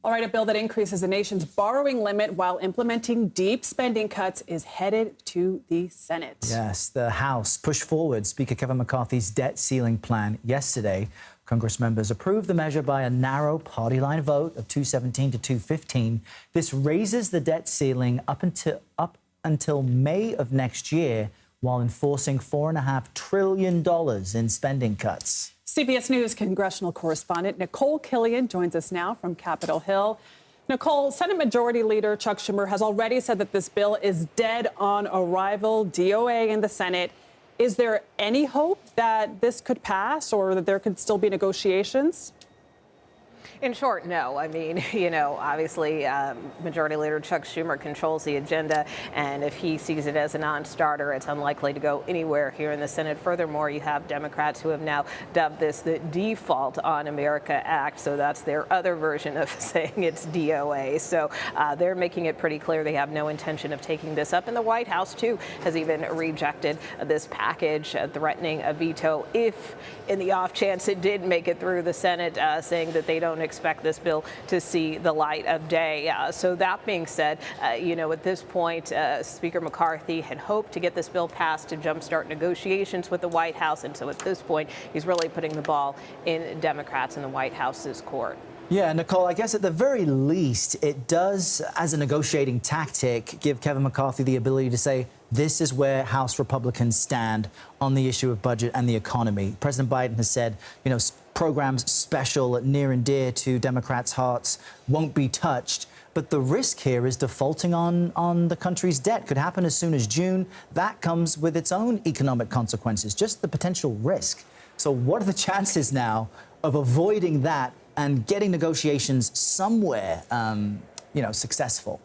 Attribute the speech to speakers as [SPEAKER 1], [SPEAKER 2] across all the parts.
[SPEAKER 1] All right, a bill that increases the nation's borrowing limit while implementing deep spending cuts is headed to the Senate.
[SPEAKER 2] Yes, the House pushed forward Speaker Kevin McCarthy's debt ceiling plan yesterday. Congress members approved the measure by a narrow party line vote of 217 to 215. This raises the debt ceiling up until May of next year, while enforcing $4.5 trillion in spending cuts.
[SPEAKER 1] CBS News congressional correspondent Nikole Killion joins us now from Capitol Hill. Nikole, Senate Majority Leader Chuck Schumer has already said that this bill is dead on arrival, DOA in the Senate. Is there any hope that this could pass or that there could still be negotiations?
[SPEAKER 3] In short, no. I mean, obviously, Majority Leader Chuck Schumer controls the agenda, and if he sees it as a non-starter, it's unlikely to go anywhere here in the Senate. Furthermore, you have Democrats who have now dubbed this the Default on America Act, so that's their other version of saying it's DOA. So they're making it pretty clear they have no intention of taking this up, and the White House, too, has even rejected this package, threatening a veto if, in the off chance it did make it through the Senate, saying that they don't expect this bill to see the light of day. So that being said, at this point, Speaker McCarthy had hoped to get this bill passed to jumpstart negotiations with the White House. And so at this point, he's really putting the ball in Democrats in the White House's court.
[SPEAKER 2] Yeah, Nikole, I guess at the very least, it does, as a negotiating tactic, give Kevin McCarthy the ability to say, this is where House Republicans stand on the issue of budget and the economy. President Biden has said, programs special, near and dear to Democrats' hearts won't be touched. But the risk here is defaulting on the country's debt. Could happen as soon as June. That comes with its own economic consequences, just the potential risk. So what are the chances now of avoiding that and getting negotiations somewhere, successful?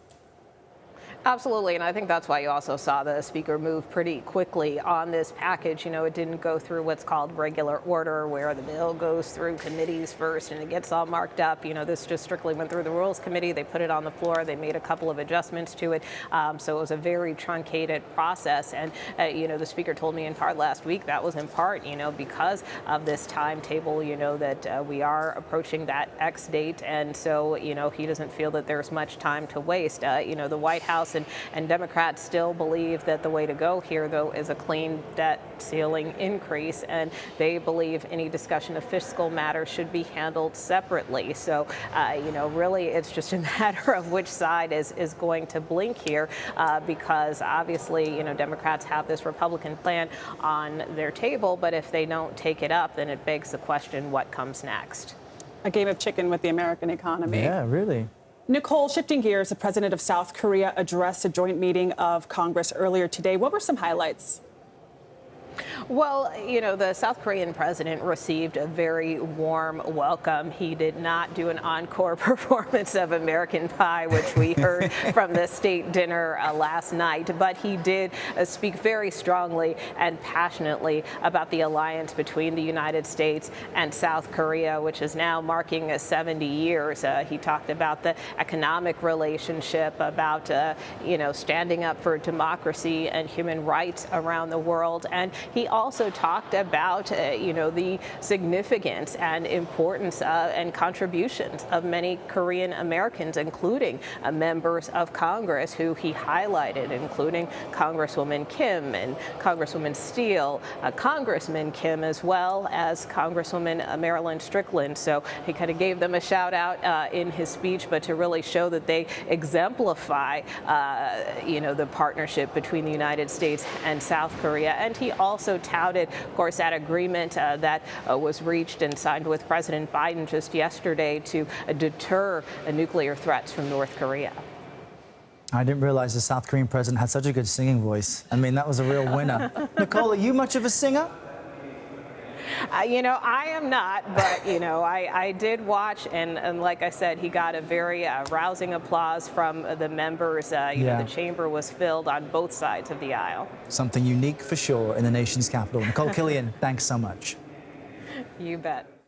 [SPEAKER 3] Absolutely, and I think that's why you also saw the Speaker move pretty quickly on this package. It didn't go through what's called regular order, where the bill goes through committees first and it gets all marked up. This just strictly went through the Rules Committee. They put it on the floor. They made a couple of adjustments to it. So it was a very truncated process. And, the Speaker told me in part last week that was in part, because of this timetable, that we are approaching that X date. And so, he doesn't feel that there's much time to waste. The White House and Democrats still believe that the way to go here, though, is a clean debt ceiling increase, and they believe any discussion of fiscal matters should be handled separately. So, really, it's just a matter of which side is going to blink here, because obviously, Democrats have this Republican plan on their table, but if they don't take it up, then it begs the question, what comes next?
[SPEAKER 1] A game of chicken with the American economy.
[SPEAKER 2] Yeah, really.
[SPEAKER 1] Nikole, shifting gears, the president of South Korea addressed a joint meeting of Congress earlier today. What were some highlights?
[SPEAKER 3] Well, the South Korean president received a very warm welcome. He did not do an encore performance of American Pie, which we heard from the state dinner last night, but he did speak very strongly and passionately about the alliance between the United States and South Korea, which is now marking 70 years. He talked about the economic relationship, about, standing up for democracy and human rights around the world. And he also talked about, the significance and importance and contributions of many Korean Americans, including members of Congress who he highlighted, including Congresswoman Kim and Congresswoman Steele, Congressman Kim, as well as Congresswoman Marilyn Strickland. So he kind of gave them a shout out in his speech, but to really show that they exemplify, the partnership between the United States and South Korea. And he also touted, of course, that agreement that was reached and signed with President Biden just yesterday to deter nuclear threats from North Korea.
[SPEAKER 2] I didn't realize the South Korean president had such a good singing voice. I mean, that was a real winner. Nikole, are you much of a singer?
[SPEAKER 3] I am not, but, I did watch, and like I said, he got a very rousing applause from the members. The chamber was filled on both sides of the aisle.
[SPEAKER 2] Something unique for sure in the nation's capital. Nikole Killion, thanks so much.
[SPEAKER 3] You bet.